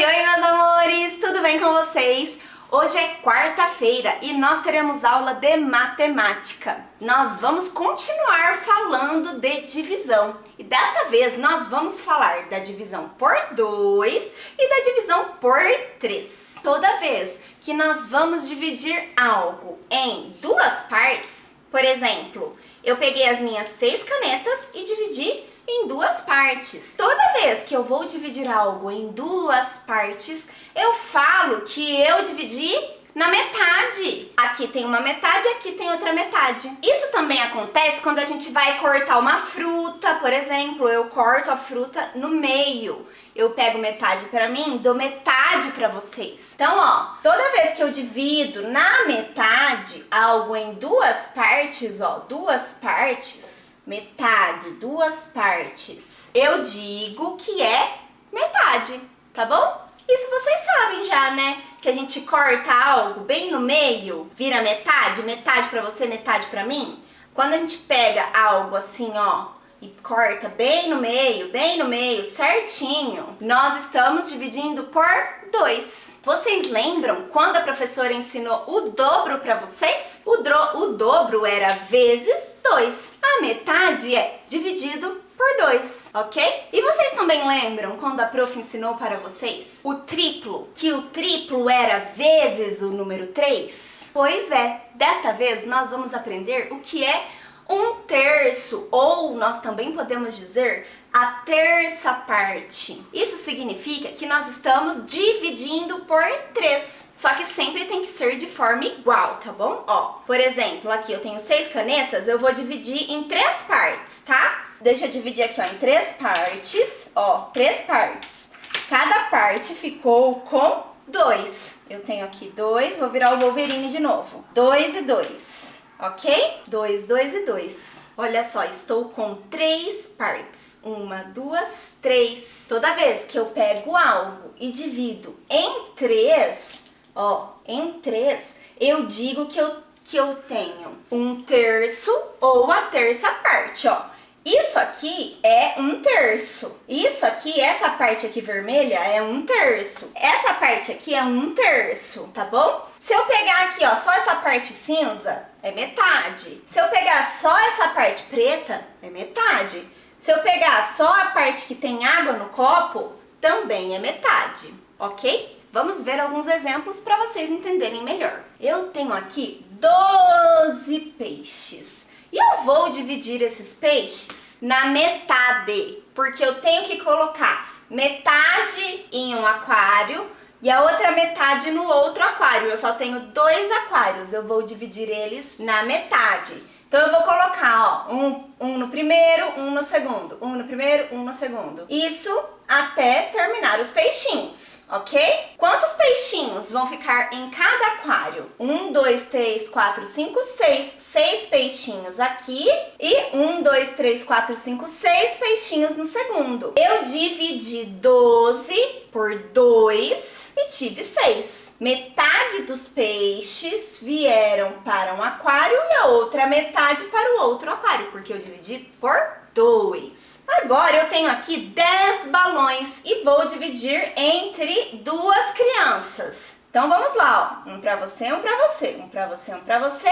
oi, meus amores! Tudo bem com vocês? Hoje é quarta-feira e nós teremos aula de matemática. Nós vamos continuar falando de divisão. E desta vez nós vamos falar da divisão por 2 e da divisão por 3. Toda vez que nós vamos dividir algo em duas partes, por exemplo, eu peguei as minhas 6 canetas e dividi em duas partes. Toda vez que eu vou dividir algo em duas partes, eu falo que eu dividi na metade. Aqui tem uma metade, aqui tem outra metade. Isso também acontece quando a gente vai cortar uma fruta, por exemplo. Eu corto a fruta no meio. Eu pego metade pra mim, dou metade pra vocês. Então, ó, toda vez que eu divido na metade algo em duas partes, ó, duas partes, metade, duas partes, eu digo que é metade, tá bom? Isso vocês sabem já, né? Que a gente corta algo bem no meio, vira metade, metade pra você, metade pra mim. Quando a gente pega algo assim, ó, e corta bem no meio, certinho, nós estamos dividindo por 2. Vocês lembram quando a professora ensinou o dobro pra vocês? O dobro era vezes 2. A metade é dividido por 2, ok? E vocês também lembram quando a prof ensinou para vocês o triplo? Que o triplo era vezes o número 3? Pois é, desta vez nós vamos aprender o que é 1/3, ou nós também podemos dizer a terça parte. Isso significa que nós estamos dividindo por 3. Só que sempre tem que ser de forma igual, tá bom? Ó, por exemplo, aqui eu tenho 6 canetas, eu vou dividir em 3 partes, tá? Deixa eu dividir aqui, ó, em 3 partes, ó, 3 partes. Cada parte ficou com 2. Eu tenho aqui 2, vou virar o Wolverine de novo. 2 e 2. Ok? 2, 2 e 2. Olha só, estou com 3 partes. 1, 2, 3. Toda vez que eu pego algo e divido em 3, ó, em 3, eu digo que eu tenho 1/3 ou a terça parte, ó. Isso aqui é 1/3. Isso aqui, essa parte aqui vermelha é 1/3. Essa parte aqui é 1/3, tá bom? Se eu pegar aqui, ó, só essa parte cinza, é metade. Se eu pegar só essa parte preta, é metade. Se eu pegar só a parte que tem água no copo, também é metade, ok? Vamos ver alguns exemplos para vocês entenderem melhor. Eu tenho aqui 12 peixes. E eu vou dividir esses peixes na metade, porque eu tenho que colocar metade em um aquário e a outra metade no outro aquário. Eu só tenho 2 aquários, eu vou dividir eles na metade. Então eu vou colocar, ó, um no primeiro, um no segundo, um no primeiro, um no segundo. Isso até terminar os peixinhos, ok? Quantos peixinhos vão ficar em cada aquário? 1, 2, 3, 4, 5, 6. 6 peixinhos aqui e 1, 2, 3, 4, 5, 6 peixinhos no segundo. Eu dividi 12 por 2 e tive 6. Metade dos peixes vieram para um aquário e a outra metade para o outro aquário, porque eu dividi por 2. Agora eu tenho aqui 10 balões e vou dividir entre duas crianças. Então vamos lá, ó. Um pra você, um pra você, um pra você, um pra você,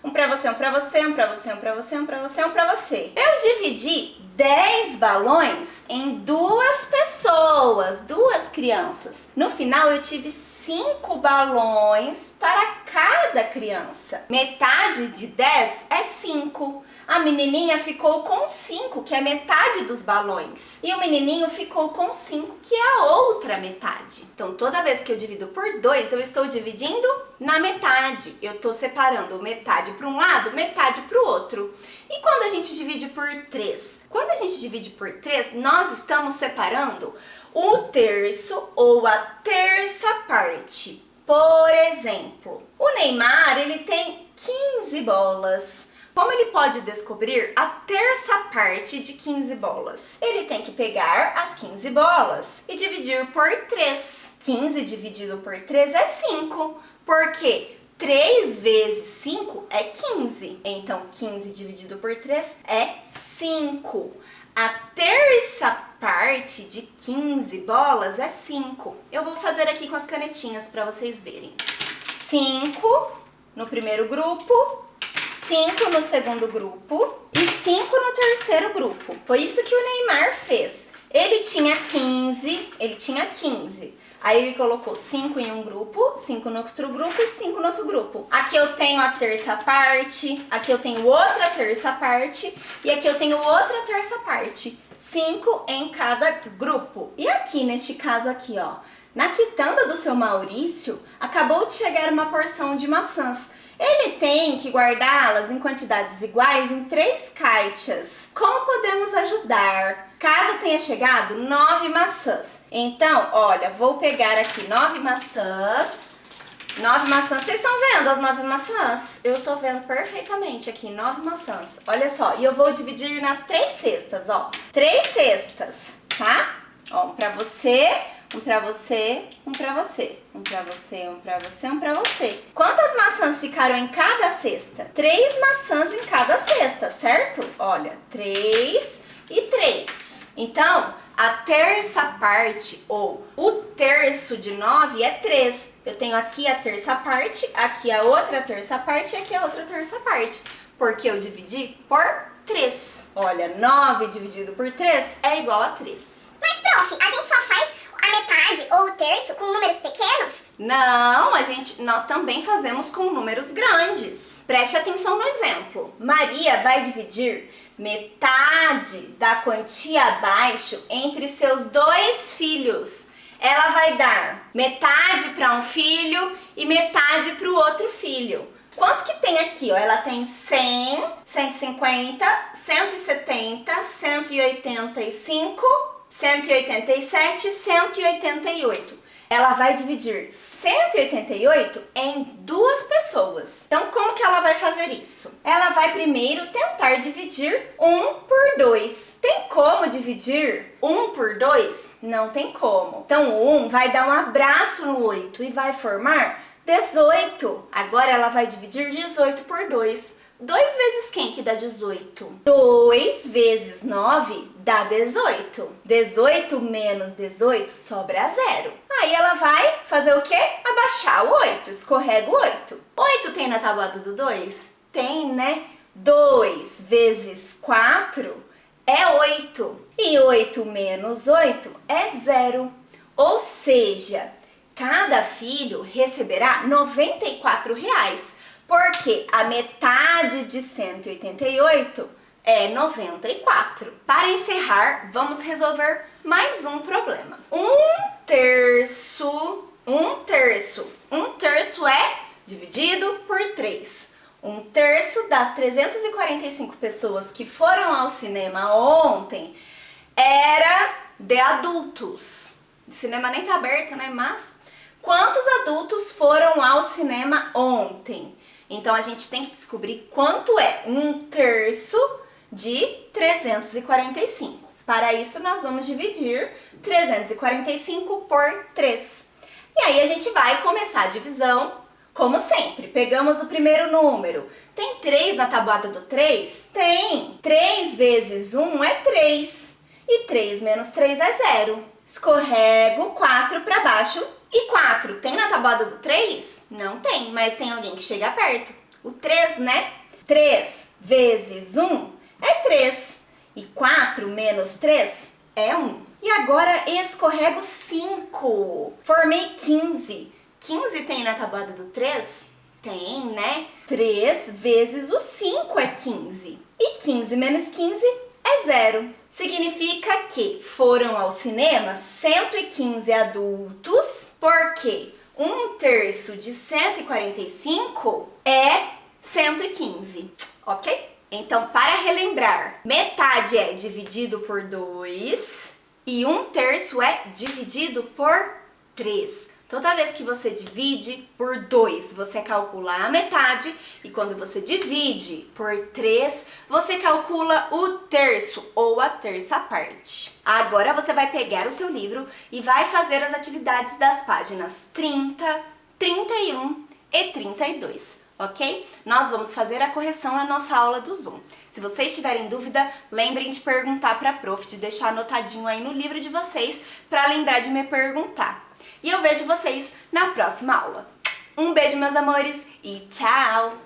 um pra você, um pra você, um pra você, um pra você, um pra você, um pra você. Eu dividi 10 balões em duas pessoas, duas crianças. No final eu tive 5 balões para cada criança. Metade de 10 é 5. A menininha ficou com 5, que é metade dos balões. E o menininho ficou com 5, que é a outra metade. Então, toda vez que eu divido por 2, eu estou dividindo na metade. Eu estou separando metade para um lado, metade para o outro. E quando a gente divide por 3? Quando a gente divide por 3, nós estamos separando o terço ou a terça parte. Por exemplo, o Neymar, ele tem 15 bolas. Como ele pode descobrir a terça parte de 15 bolas? Ele tem que pegar as 15 bolas e dividir por 3. 15 dividido por 3 é 5. Por quê? 3 vezes 5 é 15. Então, 15 dividido por 3 é 5. A terça parte de 15 bolas é 5. Eu vou fazer aqui com as canetinhas para vocês verem. 5 no primeiro grupo, 5 no segundo grupo e 5 no terceiro grupo. Foi isso que o Neymar fez. Ele tinha 15. Aí ele colocou 5 em um grupo, 5 no outro grupo e 5 no outro grupo. Aqui eu tenho a terça parte, aqui eu tenho outra terça parte e aqui eu tenho outra terça parte. 5 em cada grupo. E aqui, neste caso aqui, ó, na quitanda do seu Maurício, acabou de chegar uma porção de maçãs. Ele tem que guardá-las em quantidades iguais em 3 caixas. Como podemos ajudar? Caso tenha chegado 9 maçãs. Então, olha, vou pegar aqui 9 maçãs. 9 maçãs. Vocês estão vendo as 9 maçãs? Eu tô vendo perfeitamente aqui, 9 maçãs. Olha só, e eu vou dividir nas 3 cestas, ó. 3 cestas, tá? Ó, um pra você, um pra você, um pra você. Um pra você, um pra você, um pra você. Quantas maçãs ficaram em cada cesta? 3 maçãs em cada cesta, certo? Olha, 3 e 3. Então, a terça parte, ou o terço de 9 é 3. Eu tenho aqui a terça parte, aqui a outra terça parte e aqui a outra terça parte. Porque eu dividi por 3. Olha, 9 dividido por 3 é igual a 3. Mas, prof, a gente só faz a metade ou o terço com números pequenos? Não, nós também fazemos com números grandes. Preste atenção no exemplo. Maria vai dividir metade da quantia abaixo entre seus 2 filhos. Ela vai dar metade para um filho e metade para o outro filho. Quanto que tem aqui? Ó? Ela tem 100, 150, 170, 185, 187, 188. Ela vai dividir 188 em 2 pessoas. Então, como que ela vai fazer isso? Ela vai primeiro tentar dividir 1 por 2. Tem como dividir 1 por 2? Não tem como. Então, o 1 vai dar um abraço no 8 e vai formar 18. Agora, ela vai dividir 18 por 2. 2 vezes quem que dá 18? 2 vezes 9 dá 18. 18 menos 18 sobra 0. Aí ela vai fazer o quê? Abaixar o 8, escorrega o 8. 8 tem na tabuada do 2? Tem, né? 2 vezes 4 é 8. E 8 menos 8 é 0. Ou seja, cada filho receberá R$ 94. Porque a metade de 188 é 94. Para encerrar, vamos resolver mais um problema. Um terço é dividido por 3. Um terço das 345 pessoas que foram ao cinema ontem era de adultos. O cinema nem tá aberto, né? Mas quantos adultos foram ao cinema ontem? Então, a gente tem que descobrir quanto é um terço de 345. Para isso, nós vamos dividir 345 por 3. E aí, a gente vai começar a divisão, como sempre. Pegamos o primeiro número. Tem 3 na tabuada do 3? Tem! 3 vezes 1 é 3. E 3 menos 3 é 0. Escorrego 4 para baixo. E 4 tem na tabuada do 3? Não tem, mas tem alguém que chega perto. O 3, né? 3 vezes 1 é 3. E 4 menos 3 é 1. E agora escorrego 5. Formei 15. 15 tem na tabuada do 3? Tem, né? 3 vezes o 5 é 15. E 15 menos 15 é 0. Significa que foram ao cinema 115 adultos, porque um terço de 145 é 115, ok? Então, para relembrar, metade é dividido por 2 e um terço é dividido por 3. Toda vez que você divide por 2, você calcula a metade, e quando você divide por 3, você calcula o terço ou a terça parte. Agora você vai pegar o seu livro e vai fazer as atividades das páginas 30, 31 e 32. ok? Nós vamos fazer a correção na nossa aula do Zoom. Se vocês tiverem dúvida, lembrem de perguntar para a prof, de deixar anotadinho aí no livro de vocês para lembrar de me perguntar. E eu vejo vocês na próxima aula. Um beijo, meus amores, e tchau!